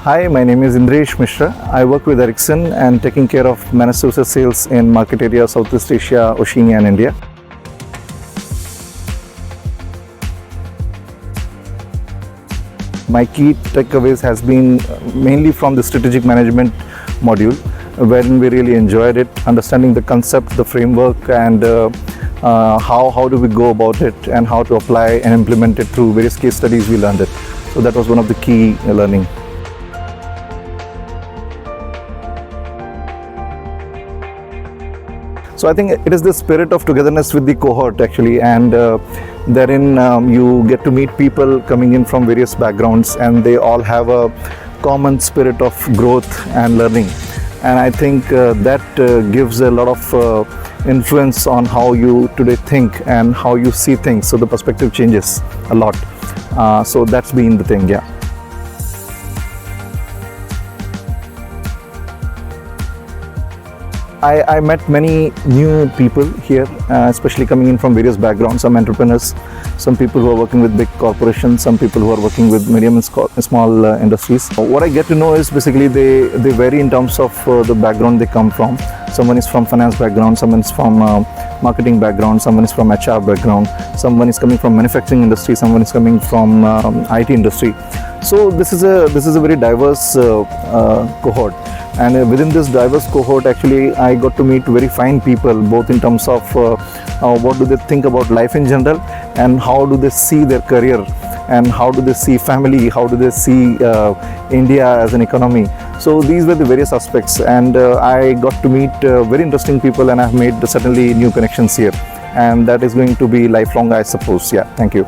Hi, my name is Indresh Mishra. I work with Ericsson and taking care of managed services sales in market area Southeast Asia, Oceania and India. My key takeaways has been mainly from the strategic management module, wherein we really enjoyed it, understanding the concept, the framework, and how do we go about it and how to apply and implement it through various case studies. We learned it. So that was one of the key learning. So I think it is the spirit of togetherness with the cohort actually, and therein you get to meet people coming in from various backgrounds, and they all have a common spirit of growth and learning. And I think that gives a lot of influence on how you today think and how you see things. So the perspective changes a lot. So that's been the thing, yeah. I met many new people here, especially coming in from various backgrounds, some entrepreneurs, some people who are working with big corporations, some people who are working with medium and small industries. What I get to know is basically they vary in terms of the background they come from. Someone is from finance background, someone is from marketing background, someone is from HR background, someone is coming from manufacturing industry, someone is coming from IT industry. So this is a very diverse cohort. And within this diverse cohort, actually, I got to meet very fine people, both in terms of what do they think about life in general, and how do they see their career, and how do they see family, how do they see India as an economy. So these were the various aspects, and I got to meet very interesting people, and I've made certainly new connections here. And that is going to be lifelong, I suppose. Yeah, thank you.